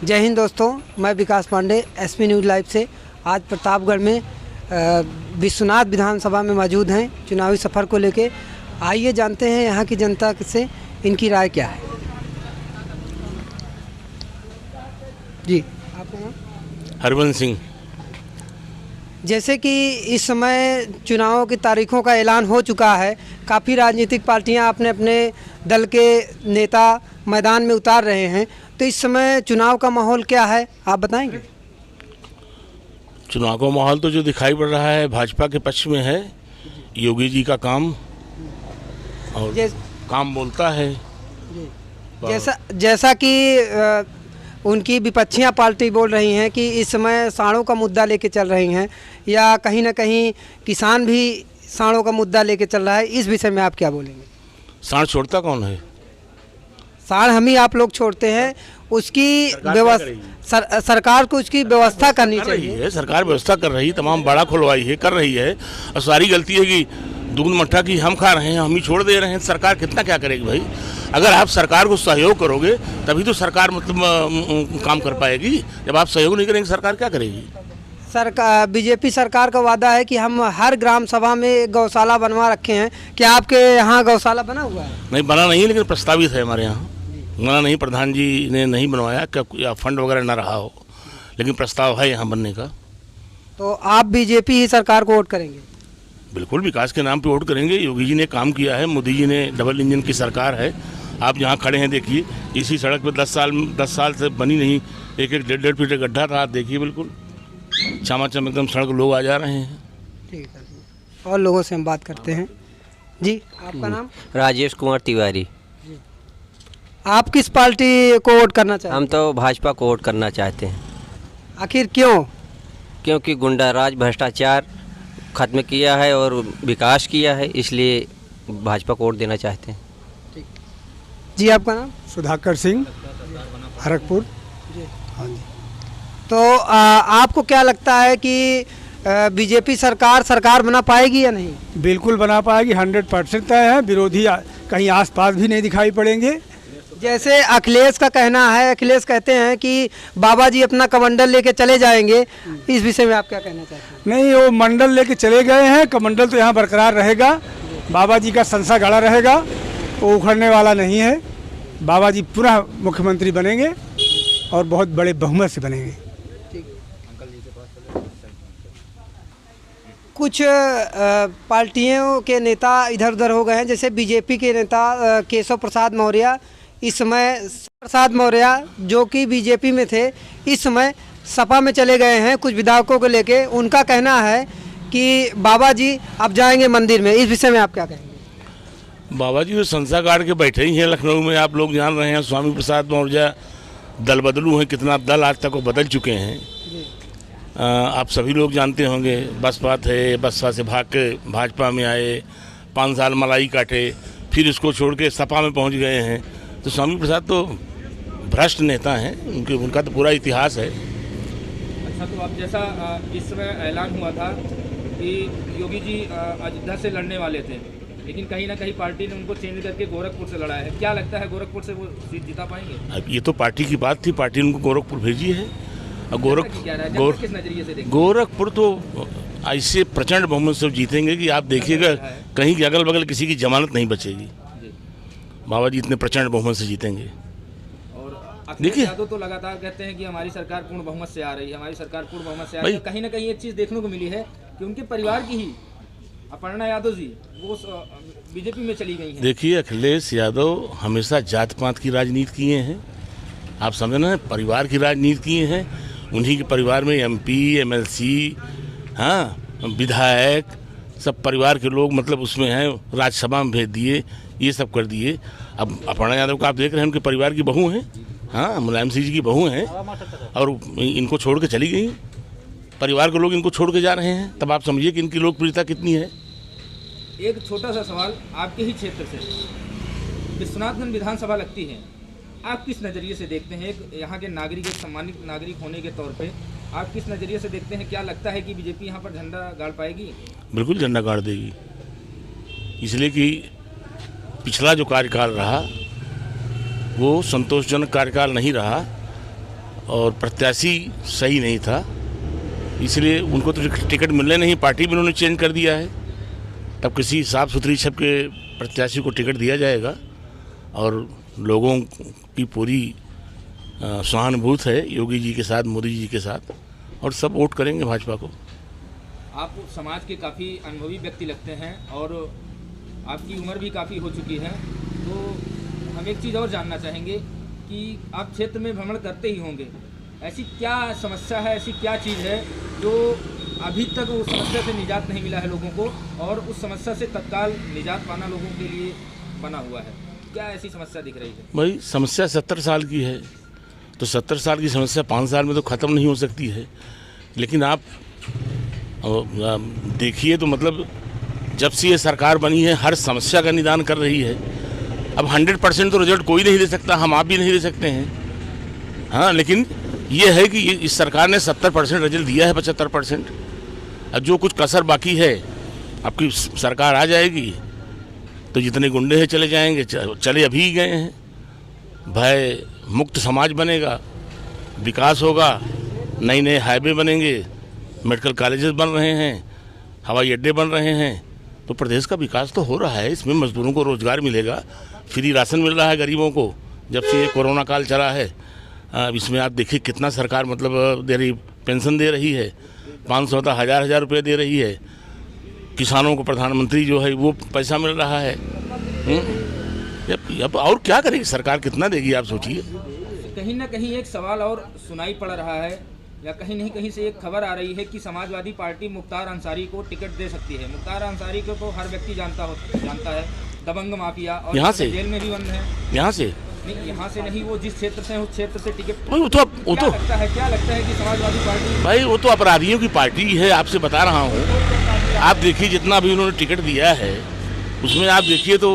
जय हिंद दोस्तों, मैं विकास पांडे एसपी न्यूज़ लाइव से आज प्रतापगढ़ में विश्वनाथ विधानसभा में मौजूद हैं चुनावी सफ़र को लेके। आइए जानते हैं यहाँ की जनता से इनकी राय क्या है। जी, आपका नाम? हरवंश सिंह। जैसे कि इस समय चुनावों की तारीखों का ऐलान हो चुका है, काफ़ी राजनीतिक पार्टियां अपने अपने दल के नेता मैदान में उतार रहे हैं, तो इस समय चुनाव का माहौल क्या है, आप बताएंगे? चुनाव का माहौल तो जो दिखाई पड़ रहा है भाजपा के पक्ष में है। योगी जी का काम और काम बोलता है। जैसा कि उनकी विपक्षियां पार्टी बोल रही हैं कि इस समय साड़ों का मुद्दा लेके चल रही हैं, या कहीं ना कहीं किसान भी साड़ों का मुद्दा लेके चल रहा है, इस विषय में आप क्या बोलेंगे? साड़ छोड़ता कौन है? साड़ हम ही आप लोग छोड़ते हैं। उसकी व्यवस्था सरकार को उसकी व्यवस्था करनी चाहिए। सरकार व्यवस्था कर रही है, तमाम बड़ा खुलवाई है, कर रही है। और सारी गलती है कि दूध मट्ठा की हम खा रहे हैं, हम ही छोड़ दे रहे हैं। सरकार कितना क्या करेगी भाई? अगर आप सरकार को सहयोग करोगे तभी तो सरकार मतलब काम कर पाएगी। जब आप सहयोग नहीं करेंगे सरकार क्या करेगी? सरकार बीजेपी सरकार का वादा है कि हम हर ग्राम सभा में गौशाला बनवा रखे हैं। क्या आपके यहाँ गौशाला बना हुआ है? नहीं, बना नहीं है, लेकिन प्रस्तावित है हमारे यहाँ। बना नहीं, प्रधान जी ने नहीं बनवाया, क्या फंड वगैरह ना रहा हो, लेकिन प्रस्ताव है यहाँ बनने का। तो आप बीजेपी ही सरकार को वोट करेंगे? बिल्कुल, विकास के नाम पे वोट करेंगे। योगी जी ने काम किया है, मोदी जी ने डबल इंजन की सरकार है। आप जहाँ खड़े हैं देखिए, इसी सड़क पे 10 साल से बनी नहीं, एक 1.5 फीट गड्ढा था। आप देखिए, बिल्कुल चमाचम एकदम सड़क, लोग आ जा रहे हैं। ठीक है, और लोगों से हम बात करते हैं। जी, आपका नाम? राजेश कुमार तिवारी। आप किस पार्टी को वोट करना चाहते हैं? हम तो भाजपा को वोट करना चाहते हैं। आखिर क्यों? क्योंकि गुंडा राज, भ्रष्टाचार खत्म किया है और विकास किया है, इसलिए भाजपा को वोट देना चाहते हैं। जी, आपका नाम? सुधाकर सिंह, हरकपुर। हाँ जी। तो आपको क्या लगता है कि बीजेपी सरकार बना पाएगी या नहीं? बिल्कुल बना पाएगी, 100% तय है। विरोधी कहीं आसपास भी नहीं दिखाई पड़ेंगे। जैसे अखिलेश का कहना है, अखिलेश कहते हैं कि बाबा जी अपना कमंडल लेके चले जाएंगे, इस विषय में आप क्या कहना चाहते हैं? नहीं, वो मंडल लेके चले गए हैं, कमंडल तो यहाँ बरकरार रहेगा। बाबा जी का संसा गड़ा रहेगा, वो उखड़ने वाला नहीं है। बाबा जी पुनः मुख्यमंत्री बनेंगे और बहुत बड़े बहुमत से बनेंगे। कुछ पार्टियों के नेता इधर उधर हो गए हैं, जैसे बीजेपी के नेता केशव प्रसाद मौर्य, इस समय प्रसाद मौर्य जो कि बीजेपी में थे, इस समय सपा में चले गए हैं कुछ विधायकों को लेके। उनका कहना है कि बाबा जी अब जाएंगे मंदिर में, इस विषय में आप क्या कहेंगे? बाबा जी तो संसा गाड़ के बैठे ही हैं लखनऊ में। आप लोग जान रहे हैं, स्वामी प्रसाद मौर्य दल बदलू हैं, कितना दल आज तक वो बदल चुके हैं। आप सभी लोग जानते होंगे, बसपा थे, बसपा से भाग के भाजपा में आए, 5 साल मलाई काटे, फिर इसको छोड़ के सपा में पहुंच गए हैं। तो स्वामी प्रसाद तो भ्रष्ट नेता हैं, उनका तो पूरा इतिहास है। अच्छा, तो अब जैसा इस समय ऐलान हुआ था कि योगी जी अयोध्या से लड़ने वाले थे, लेकिन कहीं ना कहीं पार्टी ने उनको चेंज करके गोरखपुर से लड़ा है। क्या लगता है गोरखपुर से वो सीट जिता पाएंगे? अब ये तो पार्टी की बात थी, पार्टी ने उनको गोरखपुर भेजी है। गोरखपुर तो ऐसे प्रचंड बहुमत से जीतेंगे कि आप देखिएगा कहीं के अगल बगल किसी की जमानत नहीं बचेगी। बाबा जी इतने प्रचंड बहुमत से जीतेंगे। और देखिए, यादव तो लगातार कहते हैं कि हमारी सरकार पूर्ण बहुमत से आ रही है, हमारी सरकार पूर्ण बहुमत से आ रही है। कहीं ना कहीं एक चीज़ देखने को मिली है कि उनके परिवार की ही अपर्णा यादव जी वो बीजेपी में चली गई हैं। देखिए, अखिलेश यादव हमेशा जात पात की राजनीति किए हैं। आप समझे ना, परिवार की राजनीति किए हैं। उन्हीं के परिवार में MP, MLC, हाँ, विधायक, सब परिवार के लोग मतलब उसमें हैं, राज्यसभा में भेज दिए, ये सब कर दिए। अब अपर्णा यादव का आप देख रहे हैं, उनके परिवार की बहू हैं, हाँ, मुलायम सिंह जी की बहू हैं, और इनको छोड़ के चली गई। परिवार के लोग इनको छोड़ के जा रहे हैं, तब आप समझिए कि इनकी लोकप्रियता कितनी है। एक छोटा सा सवाल आपके ही क्षेत्र से, विश्वनाथगंज विधानसभा लगती है, आप किस नज़रिए से देखते हैं? एक यहाँ के नागरिक, एक सम्मानित नागरिक होने के तौर पे आप किस नज़रिए से देखते हैं? क्या लगता है कि बीजेपी यहाँ पर झंडा गाड़ पाएगी? बिल्कुल झंडा गाड़ देगी, इसलिए कि पिछला जो कार्यकाल रहा वो संतोषजनक कार्यकाल नहीं रहा। और प्रत्याशी सही नहीं था, इसलिए उनको तो टिकट मिलने नहीं, पार्टी भी उन्होंने चेंज कर दिया है। तब किसी साफ सुथरी छप के प्रत्याशी को टिकट दिया जाएगा और लोगों की पूरी सहानुभूति है योगी जी के साथ, मोदी जी के साथ, और सब वोट करेंगे भाजपा को। आप समाज के काफ़ी अनुभवी व्यक्ति लगते हैं और आपकी उम्र भी काफ़ी हो चुकी है, तो हम एक चीज़ और जानना चाहेंगे कि आप क्षेत्र में भ्रमण करते ही होंगे, ऐसी क्या समस्या है, ऐसी क्या चीज़ है जो अभी तक उस समस्या से निजात नहीं मिला है लोगों को, और उस समस्या से तत्काल निजात पाना लोगों के लिए बना हुआ है? क्या ऐसी समस्या दिख रही है? भाई समस्या 70 साल की है, तो 70 साल की समस्या 5 साल में तो ख़त्म नहीं हो सकती है। लेकिन आप देखिए तो मतलब जब से ये सरकार बनी है हर समस्या का निदान कर रही है। अब 100% तो रिजल्ट कोई नहीं दे सकता, हम आप भी नहीं दे सकते हैं, हाँ, लेकिन ये है कि इस सरकार ने 70% रिजल्ट दिया है, 75%। अब जो कुछ कसर बाकी है, आपकी सरकार आ जाएगी तो जितने गुंडे हैं चले जाएंगे, चले अभी ही गए हैं। भय मुक्त समाज बनेगा, विकास होगा, नए नए हाईवे बनेंगे, मेडिकल कॉलेजेस बन रहे हैं, हवाई अड्डे बन रहे हैं, तो प्रदेश का विकास तो हो रहा है। इसमें मजदूरों को रोजगार मिलेगा, फ्री राशन मिल रहा है गरीबों को जब से ये कोरोना काल चला है। इसमें आप देखिए कितना सरकार मतलब दे रही, पेंशन दे रही है, 500 था 1000 रुपये दे रही है। किसानों को प्रधानमंत्री जो है वो पैसा मिल रहा है। अब और क्या करेगी सरकार, कितना देगी आप सोचिए। कहीं ना कहीं एक सवाल और सुनाई पड़ रहा है, या कहीं नहीं कहीं से एक खबर आ रही है कि समाजवादी पार्टी मुख्तार अंसारी को टिकट दे सकती है। मुख्तार अंसारी को तो हर व्यक्ति जानता है, दबंग माफिया, और यहाँ से जेल में भी बंद है। यहाँ से नहीं, यहाँ से नहीं, वो जिस क्षेत्र से उस क्षेत्र से टिकट। वो तो क्या लगता है कि समाजवादी पार्टी, भाई वो तो अपराधियों की पार्टी है, आपसे बता रहा हूँ। आप देखिए जितना भी उन्होंने टिकट दिया है उसमें आप देखिए तो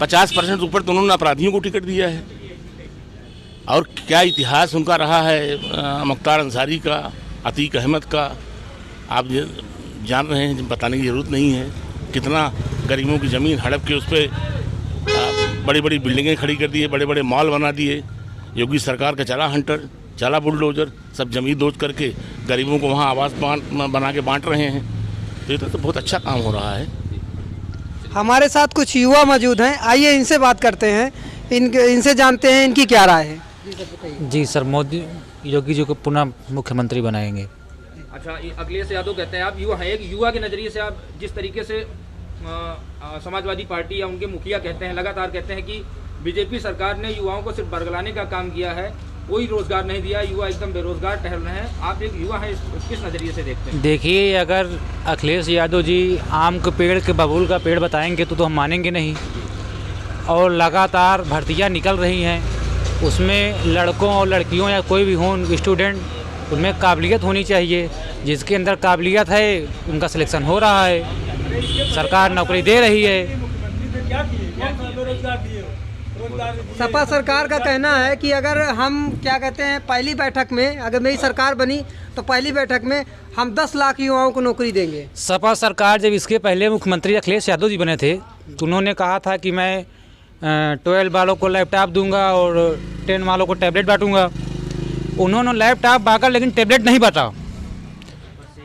50% ऊपर तो उन्होंने अपराधियों को टिकट दिया है। और क्या इतिहास उनका रहा है मुख्तार अंसारी का, अतीक अहमद का, आप जान रहे हैं, बताने की ज़रूरत नहीं है। कितना गरीबों की ज़मीन हड़प के उस पर बड़ी बड़ी बिल्डिंगें खड़ी कर दी है, बड़े बड़े मॉल बना दिए। योगी सरकार का चला हंटर, चला बुलडोजर, सब ज़मीन दोज करके गरीबों को वहाँ आवास बना के बांट रहे हैं। तो ये तो बहुत अच्छा काम हो रहा है। हमारे साथ कुछ युवा मौजूद हैं, आइए इनसे बात करते हैं, इनसे जानते हैं इनकी क्या राय है। जी सर, मोदी योगी जी को पुनः मुख्यमंत्री बनाएंगे। अच्छा, अखिलेश यादव कहते हैं, आप युवा हैं, एक युवा के नज़रिए से आप जिस तरीके से समाजवादी पार्टी या उनके मुखिया कहते हैं, लगातार कहते हैं कि बीजेपी सरकार ने युवाओं को सिर्फ बरगलाने का काम किया है, कोई रोजगार नहीं दिया, युवा एकदम बेरोजगार टहल रहे हैं, आप एक युवा हैं, किस नज़रिए से देखते हैं? देखिए, अगर अखिलेश यादव जी आम के पेड़ के बबूल का पेड़ बताएंगे तो हम मानेंगे नहीं। और लगातार भर्तियाँ निकल रही हैं, उसमें लड़कों और लड़कियों या कोई भी हो स्टूडेंट, उनमें काबिलियत होनी चाहिए। जिसके अंदर काबिलियत है उनका सिलेक्शन हो रहा है, सरकार नौकरी दे रही है। सपा सरकार का कहना है कि अगर हम क्या कहते हैं, पहली बैठक में अगर मेरी सरकार बनी तो पहली बैठक में हम 10 लाख युवाओं को नौकरी देंगे। सपा सरकार जब इसके पहले मुख्यमंत्री अखिलेश यादव जी बने थे तो उन्होंने कहा था कि मैं 12 वालों को लैपटॉप दूंगा और 10 वालों को टैबलेट बांटूंगा। उन्होंने लैपटॉप बांटा लेकिन टैबलेट नहीं बांटा।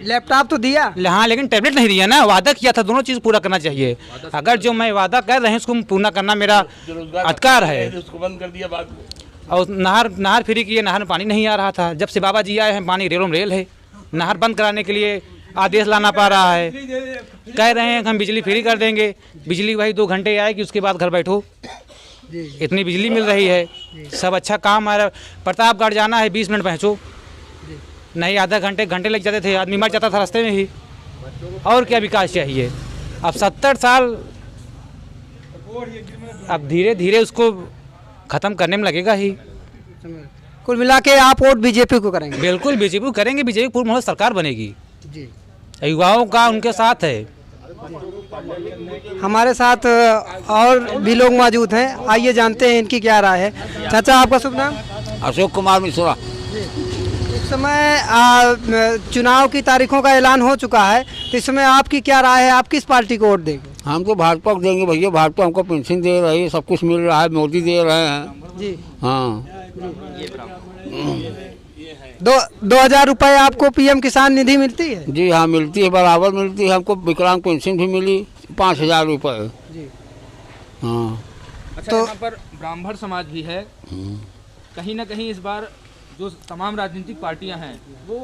लैपटॉप तो दिया, हाँ, लेकिन टैबलेट नहीं दिया ना। वादा किया था, दोनों चीज़ पूरा करना चाहिए। अगर जो मैं वादा कर रहे हैं उसको पूरा करना मेरा अधिकार है। उसको बंद कर दिया बाद में। और नहर फ्री की है, नहर में पानी नहीं आ रहा था। जब से बाबा जी आए हैं पानी रेलों में रेल है। नहर बंद कराने के लिए आदेश लाना पा रहा है। कह रहे हैं कि हम बिजली फ्री कर देंगे, बिजली वही 2 घंटे आएगी, उसके बाद घर बैठो। इतनी बिजली मिल रही है, सब अच्छा काम आ रहा है। प्रतापगढ़ जाना है 20 मिनट पहुँचो, नहीं आधा घंटे लग जाते थे, आदमी मर जाता था रास्ते में ही। और क्या विकास चाहिए? अब 70 साल अब धीरे धीरे उसको ख़त्म करने में लगेगा ही। कुल मिला के आप वोट बीजेपी को करेंगे? बिल्कुल बीजेपी को करेंगे, बीजेपी पूर्ण मोहर सरकार बनेगी जी। युवाओं का उनके साथ है। हमारे साथ और भी लोग मौजूद हैं, आइए जानते हैं इनकी क्या राय है। चाचा, आपका शुभ नाम? अशोक कुमार मिश्रा। इस समय चुनाव की तारीखों का ऐलान हो चुका है, तो इस समय आपकी क्या राय है, आप किस पार्टी को वोट देंगे? हम तो भाजपा को देंगे भैया, भाजपा हमको पेंशन दे रही है, सब कुछ मिल रहा है, मोदी दे रहे हैं जी। हाँ। ये ब्राह्मण 2000 रुपए आपको पीएम किसान निधि मिलती है? जी हाँ, मिलती है, बराबर मिलती है। हमको विकलांग पेंशन भी मिली 5000 रुपये। जी। हाँ। अच्छा, यहाँ पर ब्राह्मण समाज भी है। कहीं ना कहीं इस बार जो तमाम राजनीतिक पार्टियां हैं वो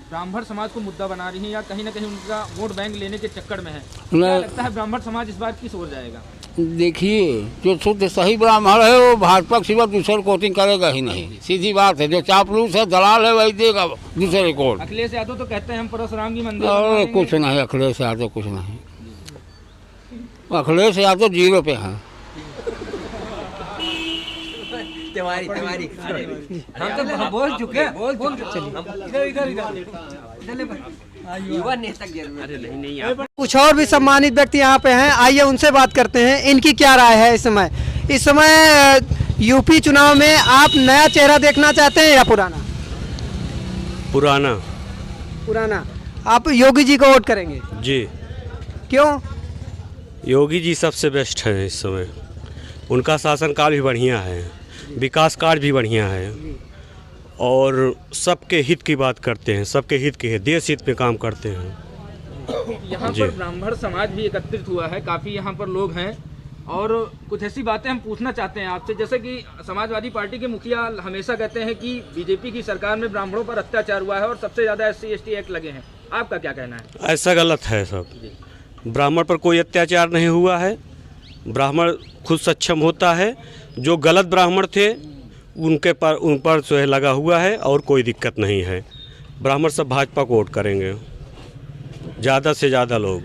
ब्राह्मण समाज को मुद्दा बना रही हैं या कहीं ना कहीं उनका वोट बैंक लेने के चक्कर में है। क्या लगता है ब्राह्मण समाज इस बार किस ओर जाएगा? देखिए, जो शुद्ध सही ब्राह्मण है वो भाजपा के सिवा दूसरे कोटिंग करेगा ही नहीं। सीधी बात है। जो चापलूस है, दलाल है, वही देगा दूसरे कोट। अखिलेश यादव तो कहते हैं हम परशुराम की मंदिर अरे कुछ नहीं, अखिलेश यादव कुछ नहीं। अखिलेश यादव 0 पे हैं। हम तो बोल चुके युवा नेता जरूर। कुछ और भी सम्मानित व्यक्ति यहाँ पे हैं, आइए उनसे बात करते हैं। इनकी क्या राय है इस समय यूपी चुनाव में आप नया चेहरा देखना चाहते हैं या पुराना? पुराना। आप योगी जी को वोट करेंगे? जी। क्यों? योगी जी सबसे बेस्ट है इस समय। उनका शासनकाल भी बढ़िया है, विकास कार्य भी बढ़िया है और सबके हित की बात करते हैं, सबके हित के देश हित में काम करते हैं। यहाँ पर ब्राह्मण समाज भी एकत्रित हुआ है, काफ़ी यहाँ पर लोग हैं और कुछ ऐसी बातें हम पूछना चाहते हैं आपसे। जैसे कि समाजवादी पार्टी के मुखिया हमेशा कहते हैं कि बीजेपी की सरकार में ब्राह्मणों पर अत्याचार हुआ है और सबसे ज़्यादा SC ST एक्ट लगे हैं। आपका क्या कहना है? ऐसा गलत है सब। ब्राह्मण पर कोई अत्याचार नहीं हुआ है। ब्राह्मण खुद सक्षम होता है। जो गलत ब्राह्मण थे उन पर जो है लगा हुआ है और कोई दिक्कत नहीं है। ब्राह्मण सब भाजपा को वोट करेंगे, ज़्यादा से ज़्यादा लोग।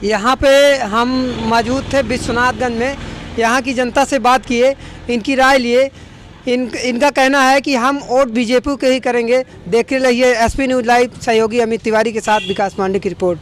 यहाँ पे हम मौजूद थे विश्वनाथगंज में, यहाँ की जनता से बात किए, इनकी राय लिए। इनका कहना है कि हम वोट बीजेपी के ही करेंगे। देखते रहिए SP न्यूज़ लाइव, सहयोगी अमित तिवारी के साथ विकास पांडे की रिपोर्ट।